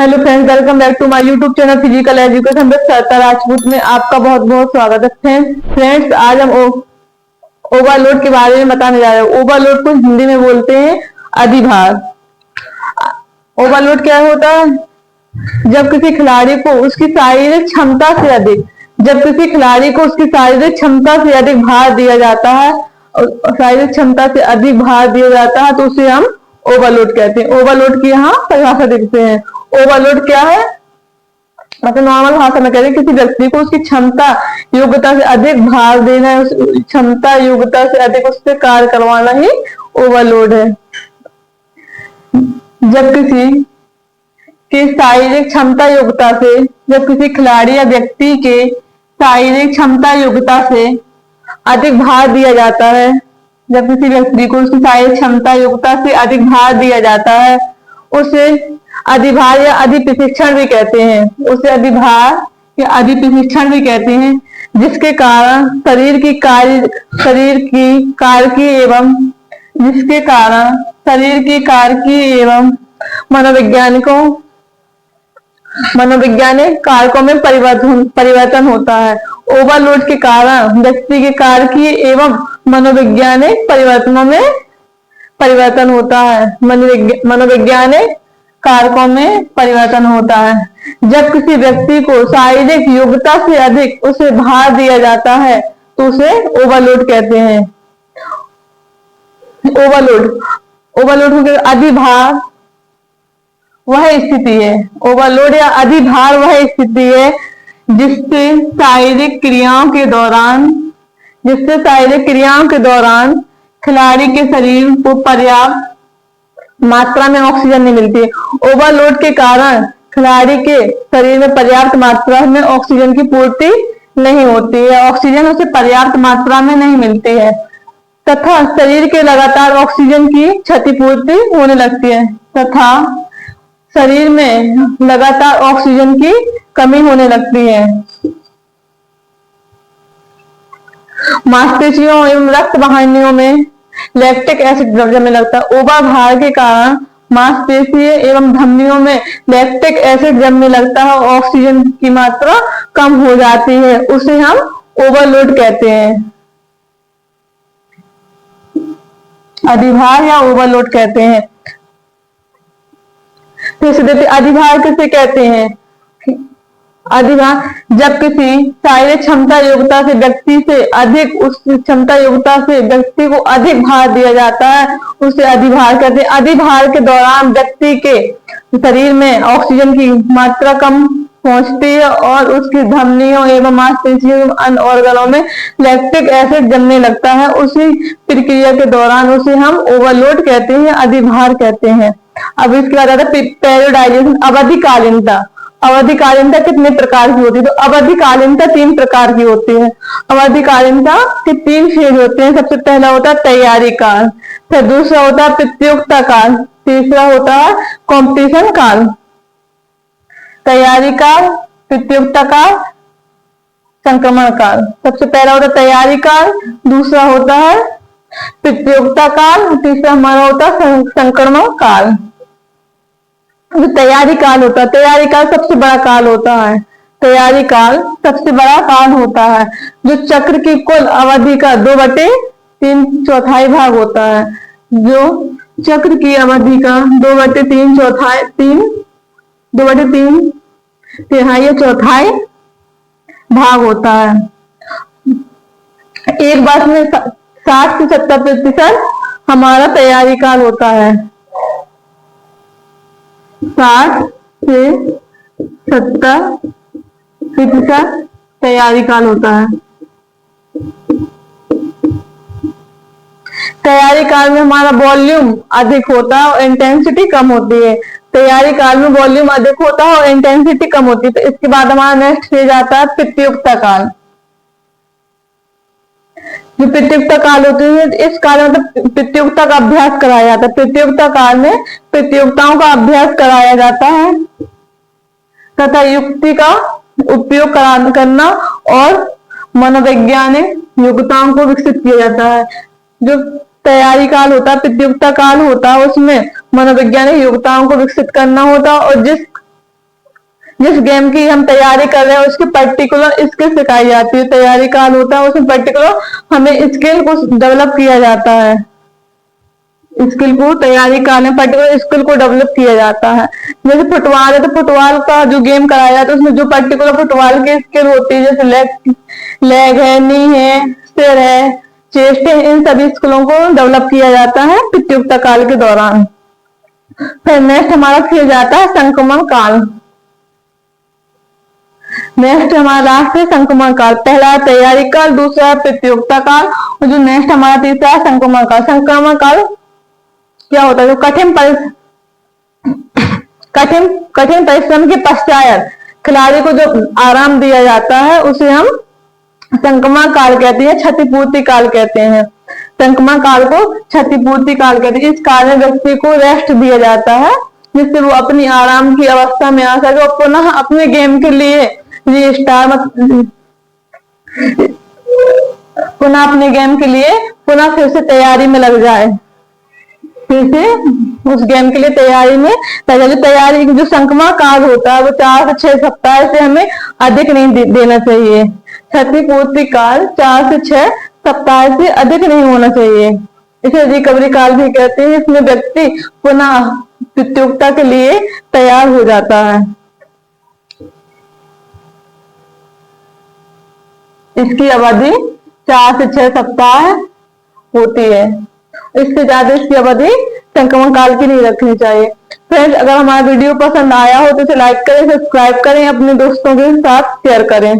Hello friends, welcome back to my YouTube channel physical education with Shweta Rajput में आपका बहुत बहुत स्वागत है। फ्रेंड्स, आज हम ओवरलोड के बारे में बताने जा रहे हैं। ओवरलोड को हिंदी में बोलते हैं अधिभार। ओवरलोड क्या होता है? जब किसी खिलाड़ी को उसकी शारीरिक क्षमता से अधिक से अधिक भार दिया जाता है, शारीरिक क्षमता से अधिक भार दिया जाता है तो उसे हम ओवरलोड कहते हैं। ओवरलोड की यहाँ परिभाषा देखते हैं। ओवरलोड क्या है? मतलब नॉर्मल भाषा में कहते हैं किसी व्यक्ति को उसकी क्षमता योग्यता से अधिक भार देना, क्षमता योग्यता से अधिक उससे कार्य करवाना ही ओवरलोड है। जब किसी की शारीरिक क्षमता योग्यता से, जब किसी खिलाड़ी या व्यक्ति के शारीरिक क्षमता योग्यता से अधिक भार दिया जाता है, जब किसी व्यक्ति को उसकी शारीरिक क्षमता योग्यता से अधिक भार दिया जाता है, उसे अधिभार या अधिप्रशिक्षण भी कहते हैं। उसे अधिभार या अधिप्रशिक्षण भी कहते हैं, जिसके कारण शरीर की कारकी एवं मनोवैज्ञानिक कारकों में परिवर्तन होता है। ओवरलोड के कारण व्यक्ति के कारकीय एवं मनोवैज्ञानिक परिवर्तनों में परिवर्तन होता है। मनोवैज्ञानिक कारकों में परिवर्तन होता है। जब किसी व्यक्ति को शारीरिक योग्यता से अधिक उसे भार दिया जाता है तो उसे ओवरलोड कहते हैं। ओवरलोड हो गया। अधिभार वह स्थिति है, ओवरलोड या अधिभार वह स्थिति है जिससे शारीरिक क्रियाओं के दौरान खिलाड़ी के शरीर को पर्याप्त मात्रा में ऑक्सीजन नहीं मिलती है। ओवरलोड के कारण खिलाड़ी के शरीर में पर्याप्त मात्रा में ऑक्सीजन की पूर्ति नहीं होती है, ऑक्सीजन उसे पर्याप्त मात्रा में नहीं मिलती है तथा शरीर के लगातार ऑक्सीजन की क्षतिपूर्ति होने लगती है तथा शरीर में लगातार ऑक्सीजन की कमी होने लगती है। मांसपेशियों एवं रक्त वाहिनियों में लैक्टिक एसिड जमने लगता है। ओवरभार के कारण मांसपेशी एवं धमनियों में लैक्टिक एसिड जमने लगता है, ऑक्सीजन की मात्रा कम हो जाती है, उसे हम ओवरलोड कहते हैं। अधिभार या ओवरलोड कहते हैं। फिर से देखते अधिभार किसे कहते हैं? अधिभार जब किसी शारीरिक क्षमता योग्यता से व्यक्ति को अधिक भार दिया जाता है, उसे अधिभार कहते हैं। अधिभार के दौरान व्यक्ति के शरीर में ऑक्सीजन की मात्रा कम पहुंचती है और उसकी धमनियों एवं मांसपेशियों एवं अन्य ऑर्गनों में लैक्टिक एसिड जमने लगता है। उसी प्रक्रिया के दौरान उसे हम ओवरलोड कहते हैं, अधिभार कहते हैं। अब इसके बाद आता है पेरियोडाइजेशन, अवधिकालीनता। अवधिकालीनता कितने प्रकार की होती है? तो अवधिकालीनता 3 प्रकार की होती है। अवधिकालीनता के 3 फेज होते हैं। सबसे पहला होता है तैयारी काल, फिर दूसरा होता है प्रतियोगिता काल, तीसरा होता है कॉम्पिटिशन काल। तैयारी काल, प्रतियोगिता काल, संक्रमण काल। सबसे पहला होता है तैयारी काल, दूसरा होता है प्रतियोगिता काल, तीसरा हमारा होता है संक्रमण काल। जो तैयारी काल होता है, तैयारी काल सबसे बड़ा काल होता है। तैयारी काल सबसे बड़ा काल होता है, जो चक्र की कुल अवधि का 2/3 भाग होता है। जो चक्र की अवधि का 2/3 चौथाई भाग होता है। एक बार में 60 से 70% हमारा तैयारी काल होता है। 60 से 70% तैयारी काल होता है। तैयारी काल में हमारा वॉल्यूम अधिक होता है और इंटेंसिटी कम होती है। तैयारी काल में वॉल्यूम अधिक होता है और इंटेंसिटी कम होती है। तो इसके बाद हमारा नेक्स्ट फेज आता है प्रतियोगिता काल। जो प्रतियोगिता काल होती है, इस काल में मतलब प्रतियोगिता का अभ्यास कराया जाता है। प्रतियोगिता काल में प्रतियोगिताओं का अभ्यास कराया जाता है तथा युक्ति का उपयोग करना और मनोवैज्ञानिक योग्यताओं को विकसित किया जाता है। जो तैयारी काल होता है, प्रतियोगिता काल होता है, उसमें मनोवैज्ञानिक योग्यताओं को विकसित करना होता है और जिस जिस गेम की हम तैयारी कर रहे हैं उसकी पर्टिकुलर स्किल सिखाई जाती है। तैयारी काल होता है उसमें पर्टिकुलर हमें स्किल को डेवलप किया जाता है। स्किल को तैयारी काल में पर्टिकुलर स्किल को डेवलप किया जाता है। जैसे फुटबॉल है तो फुटबॉल का जो गेम कराया जाता है उसमें जो पर्टिकुलर फुटबॉल की स्किल होती है, जैसे लेग है, नी है, सिर है, चेस्ट है, इन सभी स्किलों को डेवलप किया जाता है प्रतियोगिता काल के दौरान। फिर नेक्स्ट हमारा फिर जाता है संक्रमण काल। नेक्स्ट हमारा लास्ट है संक्रमण काल। पहला तैयारी काल, दूसरा प्रतियोगिता काल और जो नेक्स्ट हमारा तीसरा है संक्रमण काल। संक्रमण काल क्या होता है? जो कठिन परिश्रम के पश्चात खिलाड़ी को जो आराम दिया जाता है उसे हम संक्रमण काल कहते हैं, क्षतिपूर्ति काल कहते हैं। संक्रमण काल को क्षतिपूर्ति काल कहते हैं। इस काल में व्यक्ति को रेस्ट दिया जाता है जिससे वो अपनी आराम की अवस्था में आ सके और पुनः अपने गेम के लिए पुनः फिर से तैयारी में लग जाए। फिर से उस गेम के लिए तैयारी में तैयारी जो संक्रमण काल होता है वो 4 से 6 सप्ताह से हमें अधिक नहीं देना चाहिए। क्षतिपूर्ति काल 4 से 6 सप्ताह से अधिक नहीं होना चाहिए। इसे रिकवरी काल भी कहते हैं। इसमें व्यक्ति पुनः प्रतियोगिता के लिए तैयार हो जाता है। इसकी अवधि 4 से 6 सप्ताह होती है। इससे ज्यादा इसकी अवधि संक्रमण काल की नहीं रखनी चाहिए। फ्रेंड्स, अगर हमारा वीडियो पसंद आया हो तो इसे लाइक करें, सब्सक्राइब करें, अपने दोस्तों के साथ शेयर करें।